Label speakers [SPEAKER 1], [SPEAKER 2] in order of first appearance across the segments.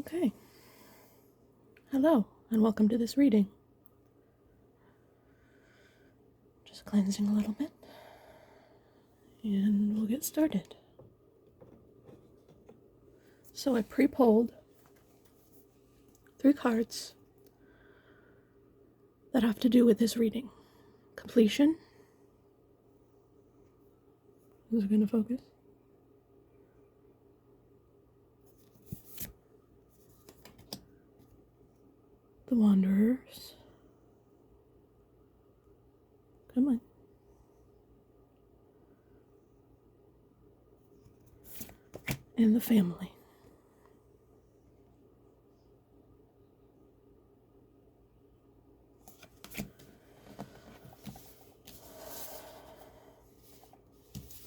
[SPEAKER 1] Okay. Hello, and welcome to this reading. Just cleansing a little bit, and we'll get started. So I pre-pulled 3 cards that have to do with this reading. Completion. Who's going to focus? The Wanderers. Come on. And the Family.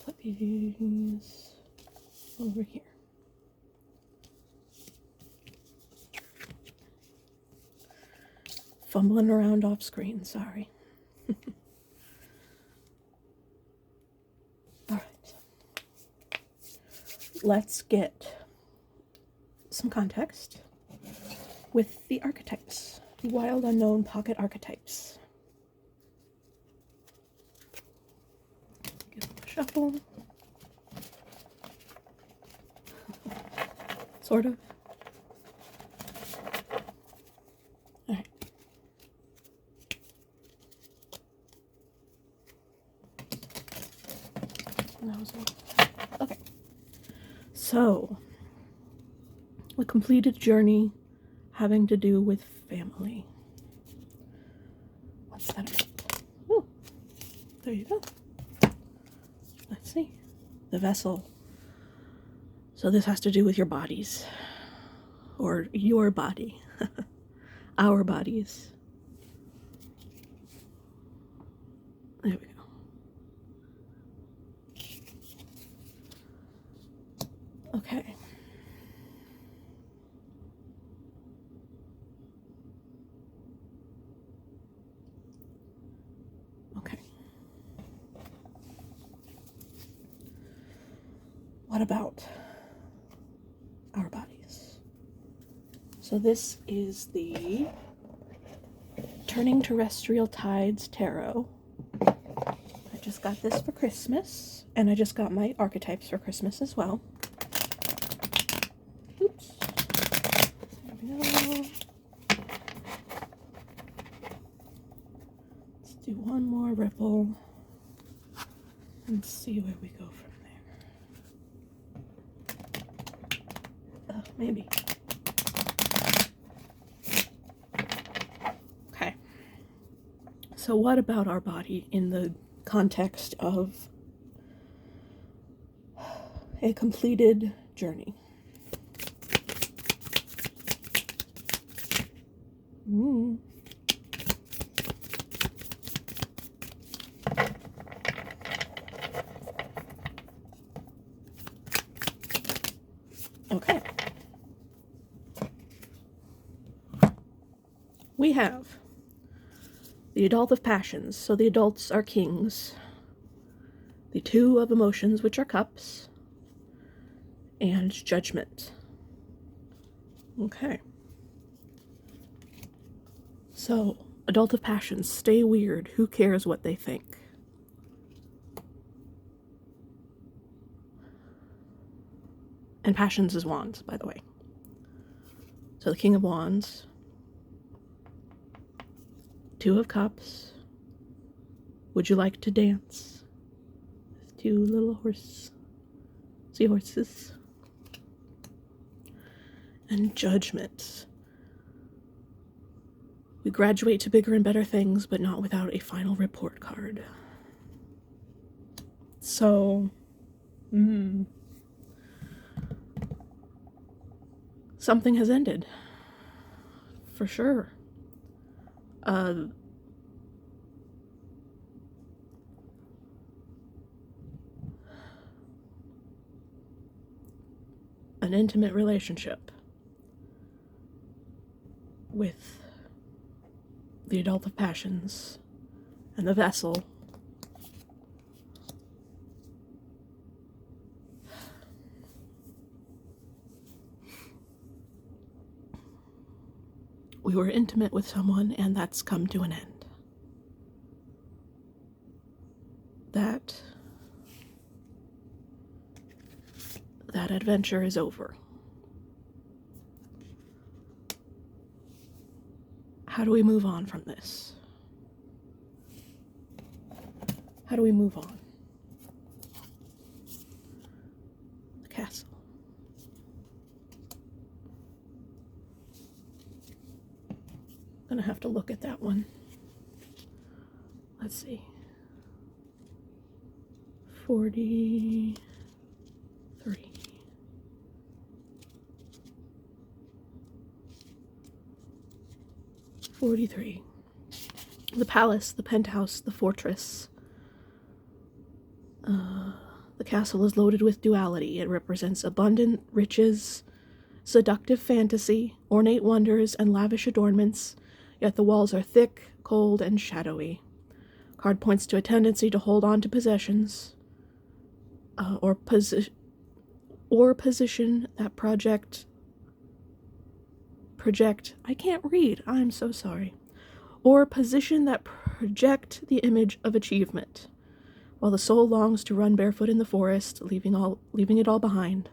[SPEAKER 1] Put these over here. Fumbling around off screen, sorry. Alright. Let's get some context with the archetypes. The wild unknown pocket archetypes. Give them a shuffle. Sort of. Alright. Okay. So, a completed journey having to do with family. What's that about? Ooh, there you go. Let's see. The vessel. So this has to do with your bodies. Or your body. Our bodies. There we go. Okay. Okay. What about our bodies? So this is the Turning Terrestrial Tides Tarot. I just got this for Christmas, and I just got my archetypes for Christmas as well. Oops. There we go. Let's do one more ripple and see where we go from there. Maybe. Okay. So what about our body in the context of a completed journey? Okay. We have the adult of passions, so the adults are kings. The 2 of emotions, which are cups, and judgment. Okay. So, adult of passions, stay weird. Who cares what they think? And passions is wands, by the way. So the King of Wands, 2 of Cups. Would you like to dance? 2 little seahorses. And Judgment. We graduate to bigger and better things, but not without a final report card. So, something has ended. For sure. An intimate relationship with the adult of passions and the vessel. we were intimate with someone and that's come to an end. That adventure is over. How do we move on from this? How do we move on? The castle. Gonna have to look at that one. Let's see. 43. 43. The palace, the penthouse, the fortress. The castle is loaded with duality. It represents abundant riches, seductive fantasy, ornate wonders, and lavish adornments, yet the walls are thick, cold, and shadowy. Card points to a tendency to hold on to possessions, or position that project, I can't read, I'm so sorry. Or position that project the image of achievement, while the soul longs to run barefoot in the forest, leaving it all behind.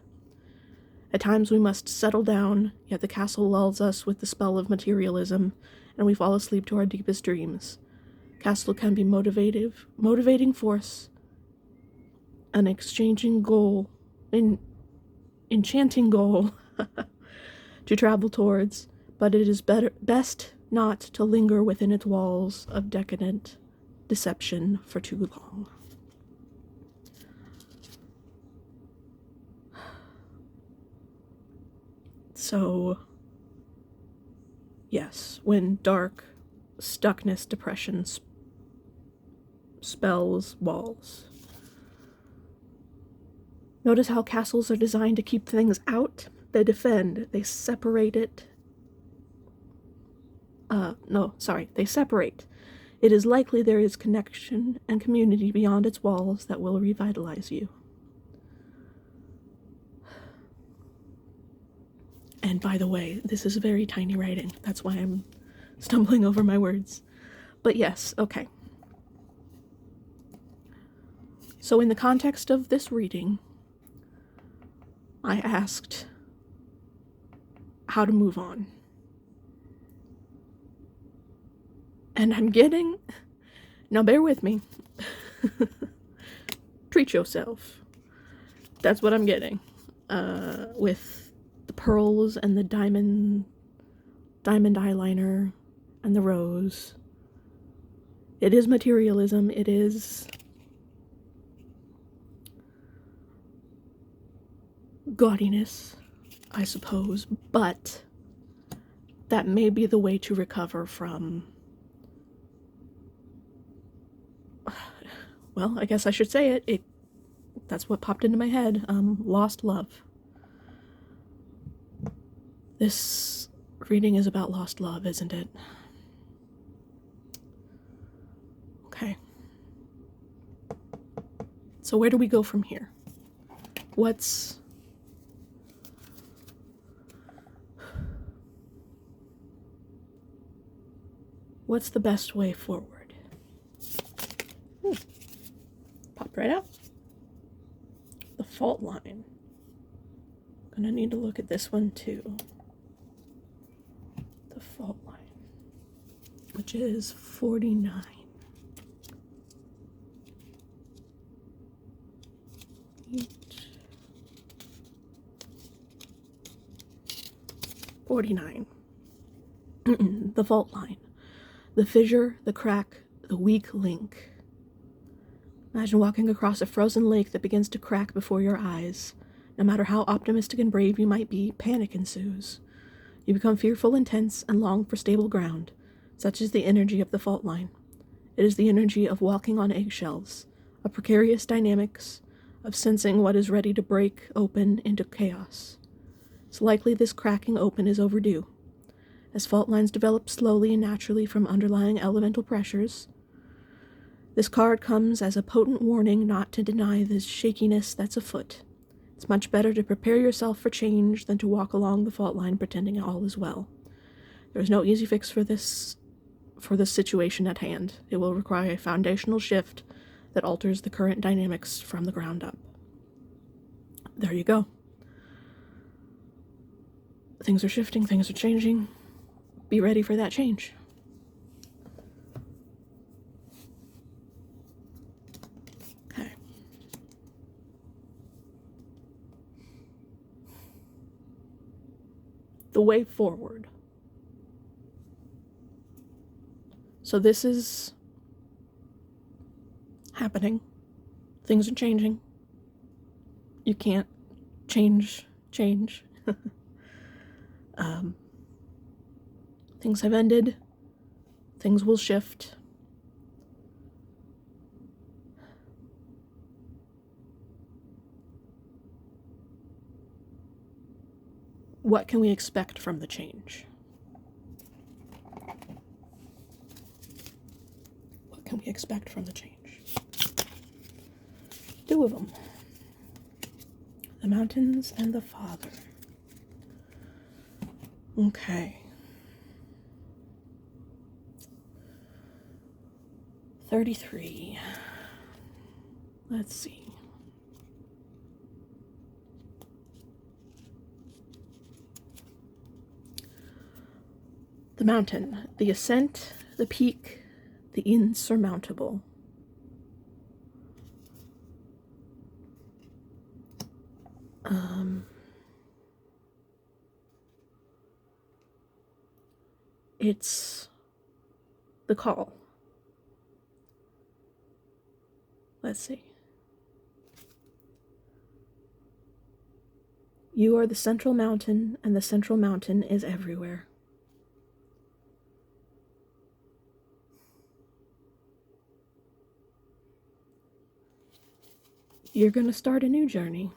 [SPEAKER 1] At times we must settle down, yet the castle lulls us with the spell of materialism, and we fall asleep to our deepest dreams. Castle can be motivating force, an enchanting goal to travel towards, but it is best not to linger within its walls of decadent deception for too long. So, yes, when dark, stuckness, depression spells walls. Notice how castles are designed to keep things out. They defend, they separate it. They separate. It is likely there is connection and community beyond its walls that will revitalize you. And by the way, this is very tiny writing. That's why I'm stumbling over my words. But yes, okay. So in the context of this reading, I asked how to move on. And I'm getting, now bear with me, treat yourself. That's what I'm getting. With the pearls and the diamond eyeliner and the rose. It is materialism. It is gaudiness, I suppose, but that may be the way to recover from, well, I guess I should say it. That's what popped into my head. Lost love. This reading is about lost love, isn't it? Okay. So where do we go from here? What's the best way forward? Popped right out. The fault line. Gonna need to look at this one too. The fault line, which is 49. The fault line. The fissure, the crack, the weak link. Imagine walking across a frozen lake that begins to crack before your eyes. No matter how optimistic and brave you might be, panic ensues. You become fearful and tense and long for stable ground. Such is the energy of the fault line. It is the energy of walking on eggshells, of precarious dynamics, of sensing what is ready to break open into chaos. It's likely this cracking open is overdue. As fault lines develop slowly and naturally from underlying elemental pressures, this card comes as a potent warning not to deny the shakiness that's afoot. It's much better to prepare yourself for change than to walk along the fault line pretending all is well. There's no easy fix for this situation at hand. It will require a foundational shift that alters the current dynamics from the ground up. There you go. Things are shifting, things are changing. Be ready for that change. Okay. The way forward. So this is happening. Things are changing. You can't change. Things have ended. Things will shift. What can we expect from the change? What can we expect from the change? 2 of them. The mountains and the Father. Okay. 33. Let's see. The mountain, the ascent, the peak, the insurmountable. It's the call. Let's see. You are the central mountain, and the central mountain is everywhere. You're going to start a new journey.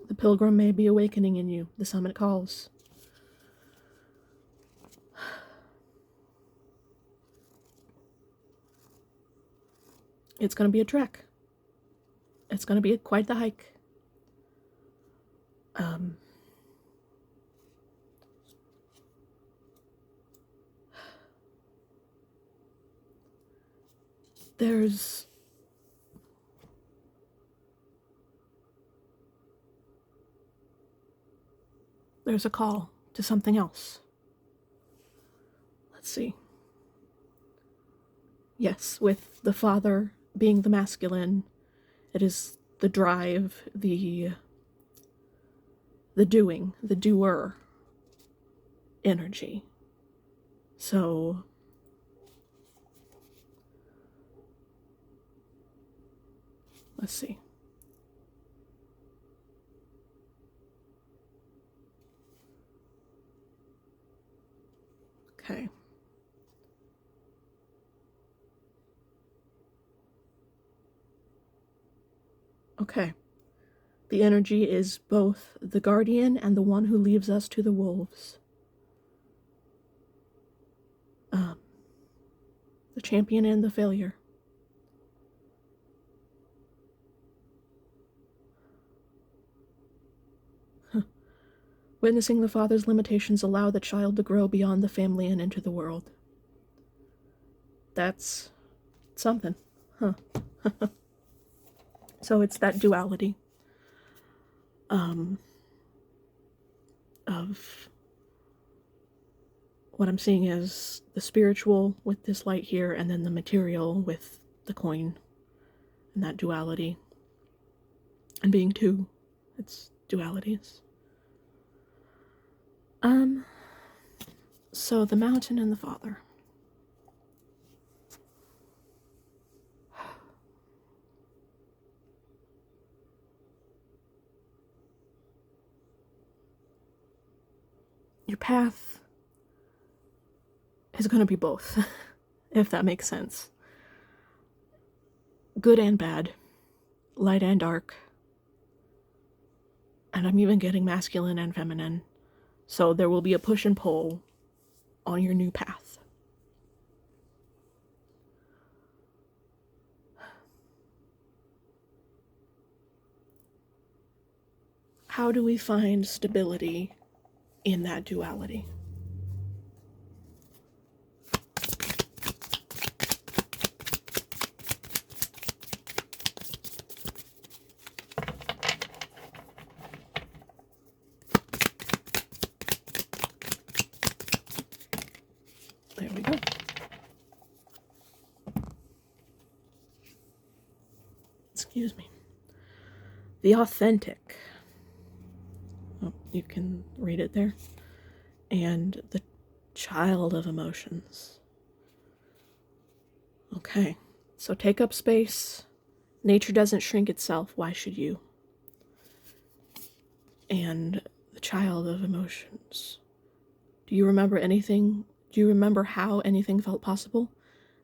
[SPEAKER 1] The pilgrim may be awakening in you. The summit calls. It's going to be a trek. It's going to be quite the hike. There's a call to something else. Let's see. Yes, with the Father being the masculine, it is the drive, the doing, the doer energy. So let's see. Okay. Okay. The energy is both the guardian and the one who leaves us to the wolves. The champion and the failure. Witnessing the father's limitations allow the child to grow beyond the family and into the world. That's something. Huh. So it's that duality of what I'm seeing is the spiritual with this light here, and then the material with the coin, and that duality. And being two, it's dualities. So the mountain and the Father. Your path is going to be both, if that makes sense. Good and bad, light and dark. And I'm even getting masculine and feminine. So there will be a push and pull on your new path. how do we find stability in that duality? There we go. Excuse me. The authentic. Oh, you can read it there. And the child of emotions. Okay, so take up space. Nature doesn't shrink itself. Why should you? And the child of emotions. Do you remember anything? Do you remember how anything felt possible?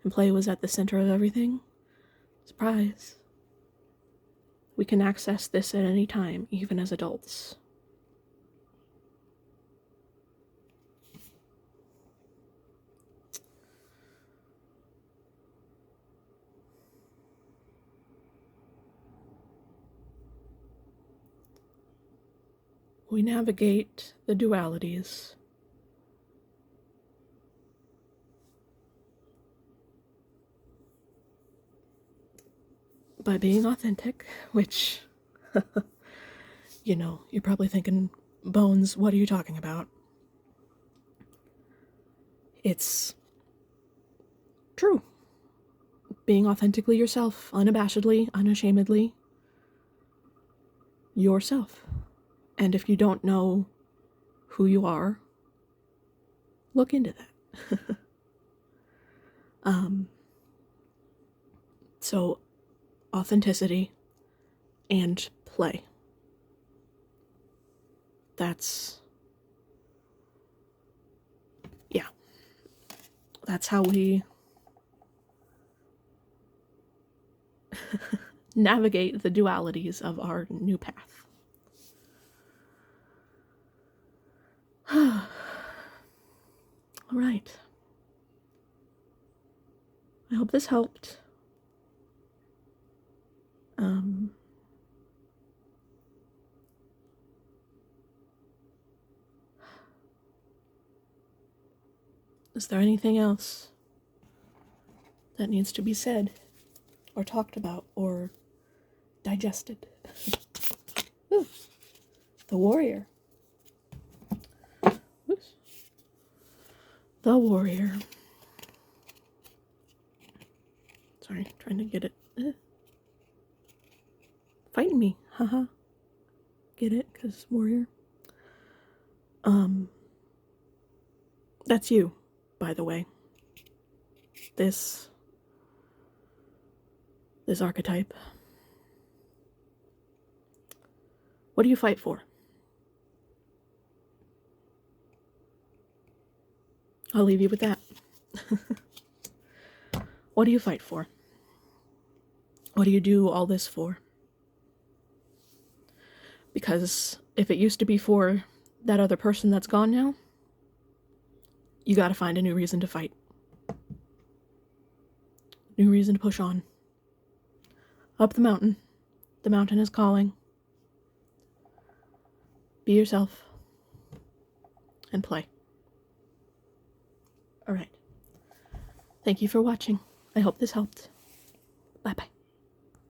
[SPEAKER 1] And play was at the center of everything? Surprise. We can access this at any time, even as adults. We navigate the dualities by being authentic, which, you know, you're probably thinking, Bones, what are you talking about? It's true. Being authentically yourself, unabashedly, unashamedly, yourself. And if you don't know who you are, look into that. So, authenticity and play. That's how we navigate the dualities of our new path. All right. I hope this helped. Is there anything else that needs to be said or talked about or digested? Ooh, the warrior. Oops. The warrior. Sorry, trying to get it. Fighting me, haha. Get it? Because warrior. That's you, by the way. This archetype. What do you fight for? I'll leave you with that. What do you fight for? What do you do all this for? Because if it used to be for that other person that's gone now, you gotta find a new reason to fight. New reason to push on. Up the mountain. The mountain is calling. Be yourself. And play. Alright. Thank you for watching. I hope this helped. Bye-bye.